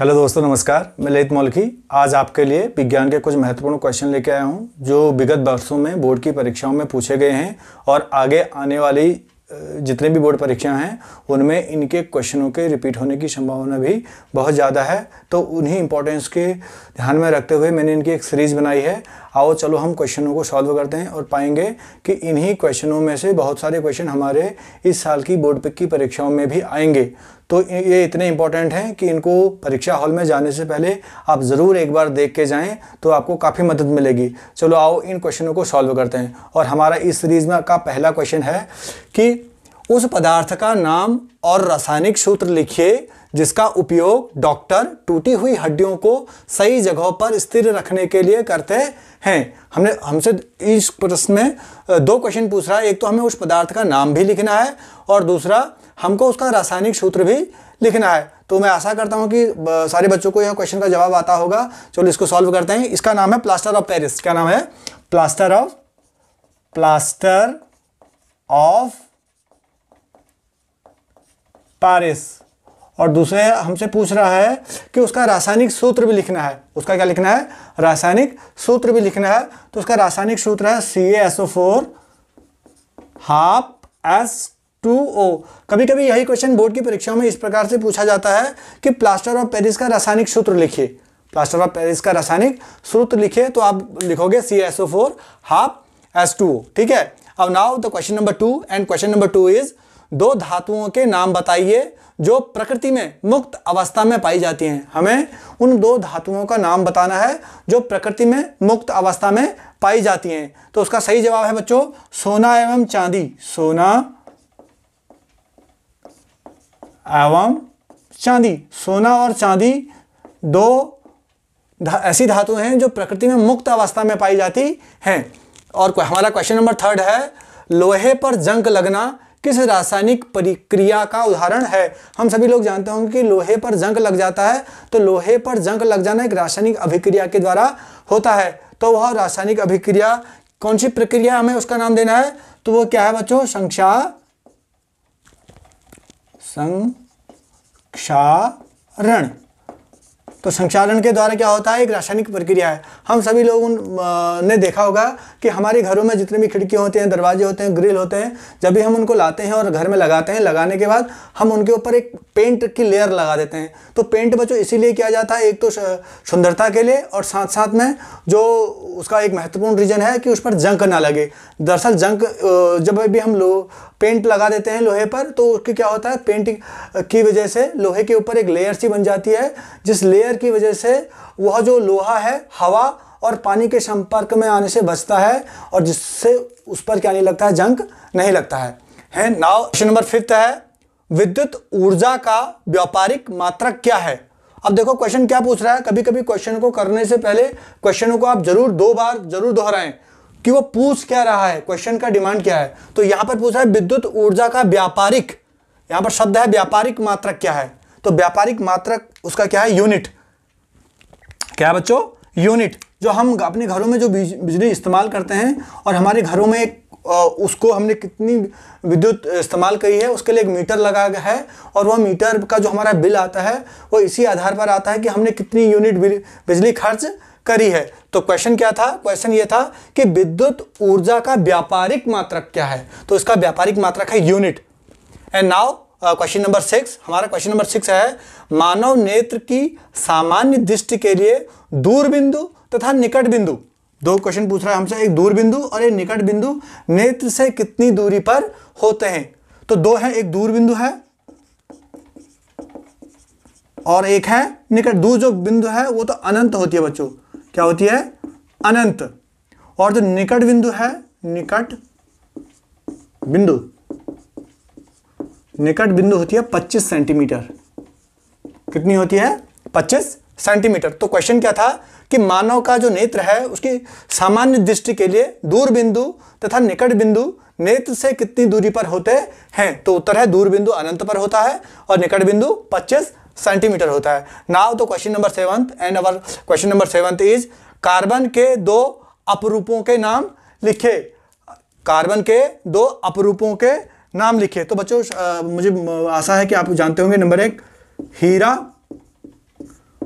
Hello दोस्तों, नमस्कार। मैं ललित मौलखी आज आपके लिए विज्ञान के कुछ महत्वपूर्ण क्वेश्चन लेके आया हूं जो विगत वर्षों में बोर्ड की परीक्षाओं में पूछे गए हैं और आगे आने वाली जितने भी बोर्ड परीक्षाएं हैं उनमें इनके क्वेश्चनों के रिपीट होने की संभावना भी बहुत ज़्यादा है। तो उन्हीं इंपॉर्टेंस के ध्यान में रखते हुए मैंने इनकी एक सीरीज़ बनाई है। आओ चलो हम क्वेश्चनों को सॉल्व करते हैं और पाएंगे कि इन्हीं क्वेश्चनों में से बहुत सारे क्वेश्चन हमारे इस साल की बोर्ड की परीक्षाओं में भी आएंगे। तो ये इतने इंपॉर्टेंट हैं कि इनको परीक्षा हॉल में जाने से पहले आप ज़रूर एक बार देख के जाएं तो आपको काफ़ी मदद मिलेगी। चलो आओ इन क्वेश्चनों को सॉल्व करते हैं। और हमारा इस सीरीज़ में का पहला क्वेश्चन है कि उस पदार्थ का नाम और रासायनिक सूत्र लिखिए जिसका उपयोग डॉक्टर टूटी हुई हड्डियों को सही जगहों पर स्थिर रखने के लिए करते हैं। हमसे इस प्रश्न में दो क्वेश्चन पूछ रहा है। एक तो हमें उस पदार्थ का नाम भी लिखना है और दूसरा हमको उसका रासायनिक सूत्र भी लिखना है। तो मैं आशा करता हूं कि सारे बच्चों को यह क्वेश्चन का जवाब आता होगा। चलो इसको सॉल्व करते हैं। इसका नाम है प्लास्टर ऑफ पेरिस। क्या नाम है? Plaster of Paris. और दूसरे हमसे पूछ रहा है कि उसका रासायनिक सूत्र भी लिखना है। उसका क्या लिखना है? रासायनिक सूत्र भी लिखना है। तो उसका रासायनिक सूत्र है CaSO4 2H2O। कभी कभी यही क्वेश्चन बोर्ड की परीक्षाओं में इस प्रकार से पूछा जाता है कि प्लास्टर ऑफ पेरिस का रासायनिक सूत्र लिखिए। प्लास्टर ऑफ पेरिस का रासायनिक सूत्र लिखिए तो आप लिखोगे CaSO4 H2O। ठीक है। अब now the question number 2 and question number 2 is दो धातुओं के नाम बताइए जो प्रकृति में मुक्त अवस्था में पाई जाती हैं। हमें उन दो धातुओं का नाम बताना है जो प्रकृति में मुक्त अवस्था में पाई जाती हैं। तो उसका सही जवाब है बच्चों सोना एवं चांदी। सोना एवं चांदी। सोना और चांदी दो ऐसी धातु हैं जो प्रकृति में मुक्त अवस्था में पाई जाती हैं। और हमारा क्वेश्चन नंबर 3 है लोहे पर जंग लगना किस रासायनिक प्रक्रिया का उदाहरण है? हम सभी लोग जानते होंगे कि लोहे पर जंग लग जाता है। तो लोहे पर जंग लग जाना एक रासायनिक अभिक्रिया के द्वारा होता है। तो वह रासायनिक अभिक्रिया कौन सी प्रक्रिया हमें उसका नाम देना है? तो वो क्या है बच्चों? संक्षारण। तो संक्षारण के द्वारा क्या होता है? एक रासायनिक प्रक्रिया है। हम सभी लोगों ने देखा होगा कि हमारे घरों में जितने भी खिड़कियाँ होते हैं, दरवाजे होते हैं, ग्रिल होते हैं, जब भी हम उनको लाते हैं और घर में लगाते हैं, लगाने के बाद हम उनके ऊपर एक पेंट की लेयर लगा देते हैं। तो पेंट बच्चों इसीलिए किया जाता है, एक तो सुंदरता के लिए और साथ साथ में जो उसका एक महत्वपूर्ण रीजन है कि उस पर जंग ना लगे। दरअसल जंग जब भी हम पेंट लगा देते हैं लोहे पर तो उसके क्या होता है? पेंट की वजह से लोहे के ऊपर एक लेयर सी बन जाती है जिस लेयर की वजह से वह जो लोहा है हवा और पानी के संपर्क में आने से बचता है और जिससे उस पर क्या नहीं लगता है? जंग नहीं लगता है। नाउ क्वेश्चन नंबर 5 है विद्युत ऊर्जा का व्यापारिक मात्रक क्या है? अब देखो क्वेश्चन क्या पूछ रहा है। कभी कभी क्वेश्चन को करने से पहले क्वेश्चन को आप जरूर 2 बार जरूर दोहराएं कि वो पूछ क्या रहा है, क्वेश्चन का डिमांड क्या है। तो यहां पर पूछ रहा है विद्युत ऊर्जा का व्यापारिक, यहां पर शब्द है व्यापारिक मात्रक क्या है? तो व्यापारिक मात्रक उसका क्या है? यूनिट। क्या है बच्चों? यूनिट। जो हम अपने घरों में जो बिजली इस्तेमाल करते हैं और हमारे घरों में उसको हमने कितनी विद्युत इस्तेमाल करी है उसके लिए एक मीटर लगा गया है और वह मीटर का जो हमारा बिल आता है वो इसी आधार पर आता है कि हमने कितनी यूनिट बिजली खर्च करी है। तो क्वेश्चन क्या था? क्वेश्चन ये था कि विद्युत ऊर्जा का व्यापारिक मात्रक क्या है? तो इसका व्यापारिक मात्रक है unit. And now question number 6। हमारा क्वेश्चन नंबर 6 है मानव नेत्र की सामान्य दृष्टि के लिए दूर बिंदु तथा निकट बिंदु। 2 क्वेश्चन पूछ रहा है हमसे, एक दूर बिंदु और एक निकट बिंदु नेत्र से कितनी दूरी पर होते हैं? तो 2 है, एक दूर बिंदु है और एक है निकट। दूर जो बिंदु है वो तो अनंत होती है बच्चों। क्या होती है? अनंत। और जो निकट बिंदु है, निकट बिंदु होती है 25 सेंटीमीटर। कितनी होती है? 25 सेंटीमीटर। तो क्वेश्चन क्या था कि मानव का जो नेत्र है उसकी सामान्य दृष्टि के लिए दूर बिंदु तथा निकट बिंदु नेत्र से कितनी दूरी पर होते हैं? तो उत्तर है दूर बिंदु अनंत पर होता है और निकट बिंदु 25 सेंटीमीटर होता है। नाउ तो question number 7 and our question number 7 is carbon के 2 अपरूपों के नाम लिखे। कार्बन के 2 अपरूपों के नाम लिखे। तो बच्चों मुझे आशा है कि आप जानते होंगे। नंबर 1 हीरा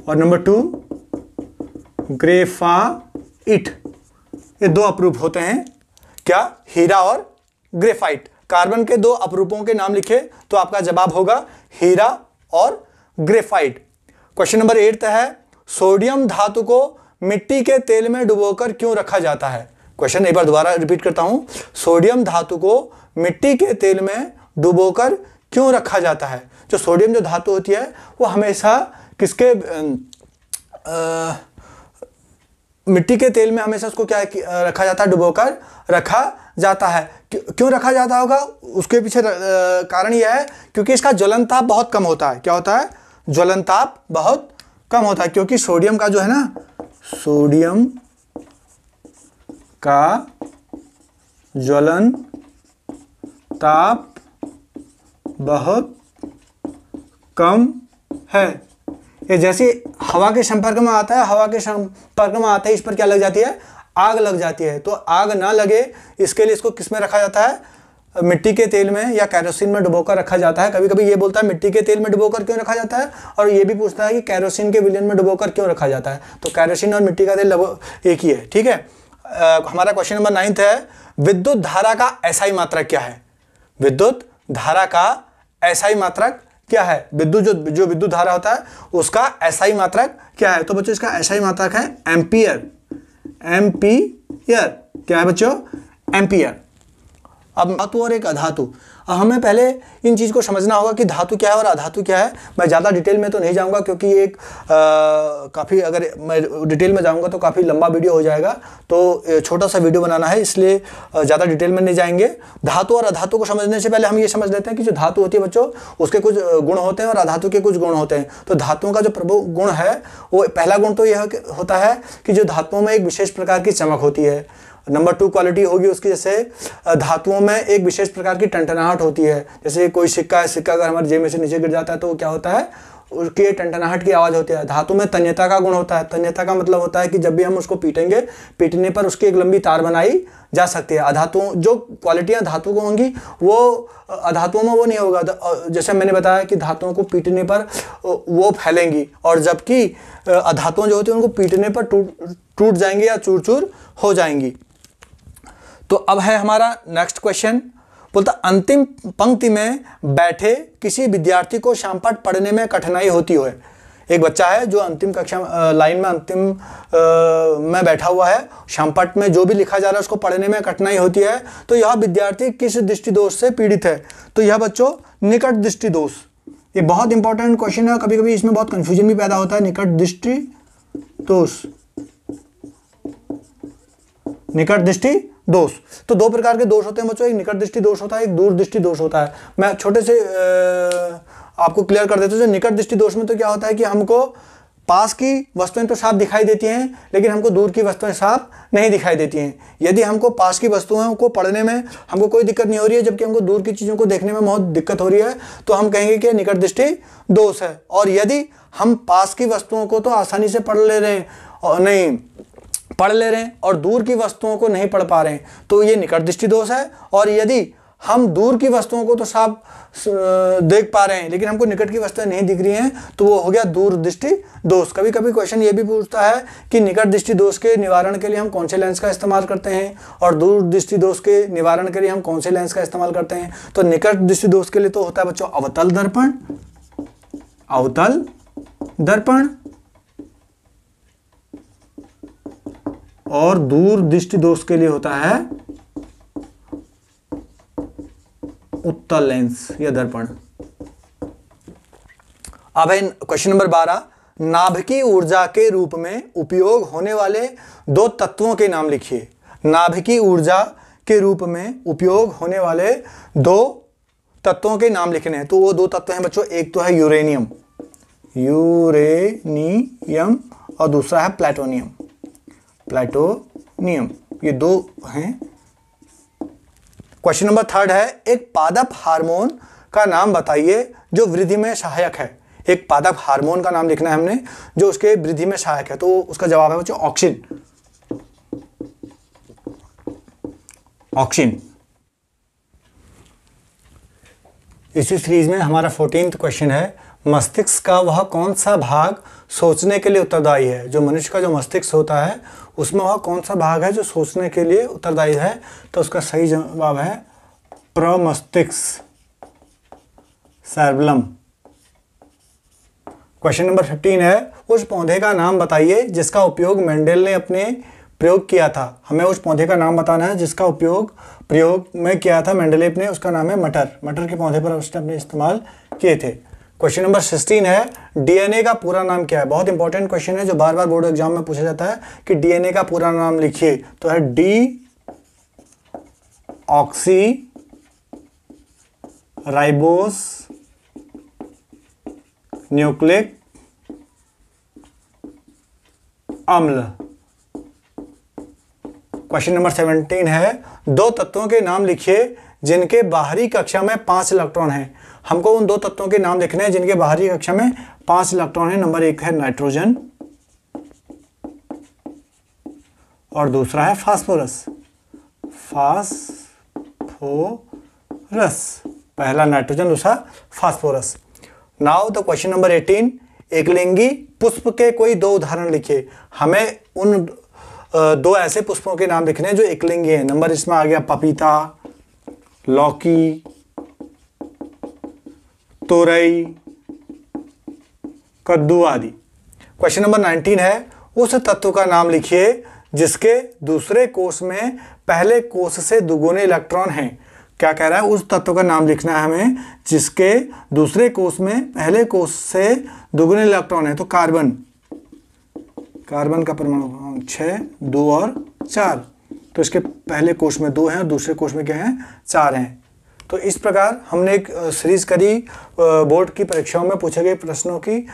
और नंबर 2 ग्रेफाइट। ये दो अपरूप होते हैं, क्या? हीरा और ग्रेफाइट। कार्बन के दो अपरूपों के नाम लिखे तो आपका जवाब होगा हीरा और ग्रेफाइट। क्वेश्चन नंबर 8 है, सोडियम धातु को मिट्टी के तेल में डुबोकर क्यों रखा जाता है? क्वेश्चन एक बार दोबारा रिपीट करता हूं, सोडियम धातु को मिट्टी के तेल में डुबोकर क्यों रखा जाता है? जो सोडियम जो धातु होती है वो हमेशा किसके मिट्टी के तेल में हमेशा उसको क्या रखा जाता है? डुबोकर रखा जाता है। क्यों रखा जाता होगा? उसके पीछे कारण यह है क्योंकि इसका ज्वलन ताप बहुत कम होता है। क्या होता है? ज्वलन ताप बहुत कम होता है, क्योंकि सोडियम का जो है ना, सोडियम का ज्वलन ताप बहुत कम है। ये जैसे हवा के संपर्क में आता है, हवा के संपर्क में आते ही इस पर क्या लग जाती है? आग लग जाती है। तो आग ना लगे इसके लिए इसको किस में रखा जाता है? मिट्टी के तेल में या केरोसिन में डुबोकर रखा जाता है। कभी कभी ये बोलता है मिट्टी के तेल में डुबोकर क्यों रखा जाता है, और ये भी पूछता है कि केरोसिन के विलयन में डुबोकर क्यों रखा जाता है। तो केरोसिन और मिट्टी का तेल एक ही है, ठीक है। हमारा क्वेश्चन नंबर 9 है, विद्युत धारा का एसआई मात्रक क्या है? विद्युत धारा का एसआई मात्रक क्या है? जो विद्युत धारा होता है उसका एसआई मात्रक क्या है? तो बच्चों इसका एसआई मात्रक है एम्पियर। एम्पियर क्या है बच्चों? एम्पियर। अब धातु और एक अधातु, अब हमें पहले इन चीज़ को समझना होगा कि धातु क्या है और अधातु क्या है। मैं ज़्यादा डिटेल में तो नहीं जाऊंगा क्योंकि एक काफ़ी, अगर मैं डिटेल में जाऊंगा तो काफ़ी लंबा वीडियो हो जाएगा, तो छोटा सा वीडियो बनाना है, इसलिए ज़्यादा डिटेल में नहीं जाएंगे। धातु और अधातु को समझने से पहले हम ये समझ लेते हैं कि जो धातु होती है बच्चों उसके कुछ गुण होते हैं और अधातु के कुछ गुण होते हैं। तो धातुओं का जो प्रमुख गुण है वो पहला गुण तो यह होता है कि जो धातुओं में एक विशेष प्रकार की चमक होती है। नंबर 2 क्वालिटी होगी उसकी, जैसे धातुओं में एक विशेष प्रकार की टनटनाहट होती है। जैसे कोई सिक्का है, सिक्का अगर हमारे जेब में से नीचे गिर जाता है तो क्या होता है? उसकी टनटनाहट की आवाज़ होती है। धातु में तन्यता का गुण होता है। तन्यता का मतलब होता है कि जब भी हम उसको पीटेंगे, पीटने पर उसकी एक लंबी तार बनाई जा सकती है। अधातुओं जो क्वालिटियाँ धातु को होंगी वो अधातुओं में वो नहीं होगा। जैसे मैंने बताया कि धातुओं को पीटने पर वो फैलेंगी, और जबकि अधातुओं जो होती है उनको पीटने पर टूट जाएंगी या चूर चूर हो जाएंगी। तो अब है हमारा नेक्स्ट क्वेश्चन, बोलता अंतिम पंक्ति में बैठे किसी विद्यार्थी को शामपाठ पढ़ने में कठिनाई होती है। एक बच्चा है जो अंतिम कक्षा लाइन में अंतिम में बैठा हुआ है, शामपाठ में जो भी लिखा जा रहा है उसको पढ़ने में कठिनाई होती है, तो यह विद्यार्थी किस दृष्टि दोष से पीड़ित है? तो यह बच्चों निकट दृष्टि दोष। ये बहुत इंपॉर्टेंट क्वेश्चन है, कभी कभी इसमें बहुत कंफ्यूजन भी पैदा होता है। निकट दृष्टि दोष, निकट दृष्टि दोष। तो दो प्रकार के दोष होते हैं बच्चों, एक निकट दृष्टि दोष होता है, एक दूर दृष्टि दोष होता है। मैं छोटे से आपको क्लियर कर देता हूँ। जो निकट दृष्टि दोष में तो क्या होता है कि हमको पास की वस्तुएं तो साफ दिखाई देती हैं, लेकिन हमको दूर की वस्तुएं साफ नहीं दिखाई देती हैं। यदि हमको पास की वस्तुओं को पढ़ने में हमको कोई दिक्कत नहीं हो रही है, जबकि हमको दूर की चीज़ों को देखने में बहुत दिक्कत हो रही है, तो हम कहेंगे कि निकट दृष्टि दोष है। और यदि हम पास की वस्तुओं को तो आसानी से पढ़ ले रहे हैं और दूर की वस्तुओं को नहीं पढ़ पा रहे हैं, तो ये निकट दृष्टि दोष है। और यदि हम दूर की वस्तुओं को तो साफ देख पा रहे हैं लेकिन हमको निकट की वस्तुएं नहीं दिख रही हैं, तो वो हो गया दूर दृष्टि दोष। कभी कभी क्वेश्चन ये भी पूछता है कि निकट दृष्टि दोष के निवारण के लिए हम कौन से लेंस का इस्तेमाल करते हैं, और दूर दृष्टि दोष के निवारण के लिए हम कौन से लेंस का इस्तेमाल करते हैं। तो निकट दृष्टि दोष के लिए तो होता है बच्चों अवतल दर्पण, अवतल दर्पण, और दूर दृष्टि दोष के लिए होता है उत्तल लेंस या दर्पण। अब है क्वेश्चन नंबर 12, नाभिकीय ऊर्जा के रूप में उपयोग होने वाले दो तत्वों के नाम लिखिए। नाभिकीय ऊर्जा के रूप में उपयोग होने वाले दो तत्वों के नाम लिखने हैं। तो वो दो तत्व हैं बच्चों, एक तो है यूरेनियम, यूरेनियम, और दूसरा है प्लैटोनियम, प्लैटोनियम। ये दो हैं। क्वेश्चन नंबर 3 है, एक पादप हार्मोन का नाम बताइए जो वृद्धि में सहायक है। एक पादप हार्मोन का नाम लिखना है हमने जो उसके वृद्धि में सहायक है। तो उसका जवाब है बच्चों ऑक्सिन, ऑक्सिन। इसी सीरीज में हमारा 14th क्वेश्चन है, मस्तिष्क का वह कौन सा भाग सोचने के लिए उत्तरदायी है? जो मनुष्य का जो मस्तिष्क होता है उसमें वह कौन सा भाग है जो सोचने के लिए उत्तरदायी है? तो उसका सही जवाब है प्रमस्तिष्क, सेरेबेलम। क्वेश्चन नंबर 15 है, उस पौधे का नाम बताइए जिसका उपयोग मेंडल ने अपने प्रयोग किया था। हमें उस पौधे का नाम बताना है जिसका प्रयोग में किया था मेंडलेव ने। उसका नाम है मटर। मटर के पौधे पर उसने अपने इस्तेमाल किए थे। क्वेश्चन नंबर 16 है, डीएनए का पूरा नाम क्या है? बहुत इंपॉर्टेंट क्वेश्चन है जो बार बार बोर्ड एग्जाम में पूछा जाता है कि डीएनए का पूरा नाम लिखिए। तो है डी ऑक्सी राइबोस न्यूक्लिक अम्ल। क्वेश्चन नंबर 17 है, दो तत्वों के नाम लिखिए जिनके बाहरी कक्षा में 5 इलेक्ट्रॉन हैं। हमको उन दो तत्वों के नाम लिखने हैं जिनके बाहरी कक्षा में 5 इलेक्ट्रॉन हैं। नंबर 1 है नाइट्रोजन और दूसरा है फास्फोरस। पहला नाइट्रोजन, दूसरा phosphorus. Now the question number 18, एकलिंगी पुष्प के कोई 2 उदाहरण लिखिए। हमें उन 2 ऐसे पुष्पों के नाम लिखने हैं जो एकलिंगी हैं। नंबर इसमें आ गया पपीता, लौकी, तोरई, कद्दू आदि। क्वेश्चन नंबर 19 है, उस तत्व का नाम लिखिए जिसके दूसरे कोष में पहले कोष से दुगुने इलेक्ट्रॉन हैं। क्या कह रहा है? उस तत्व का नाम लिखना है हमें जिसके दूसरे कोष में पहले कोष से दुगुने इलेक्ट्रॉन है। तो कार्बन का परमाणु 6, 2 और 4। तो इसके पहले कोष में 2 हैं और दूसरे कोष में क्या है? 4 हैं। तो इस प्रकार हमने एक सीरीज करी बोर्ड की परीक्षाओं में पूछे गए प्रश्नों की।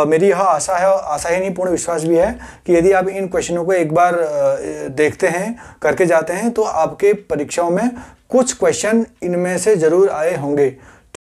मेरी यह आशा है, आशा ही नहीं पूर्ण विश्वास भी है कि यदि आप इन क्वेश्चनों को एक बार देखते हैं, करके जाते हैं, तो आपके परीक्षाओं में कुछ क्वेश्चन इनमें से जरूर आए होंगे।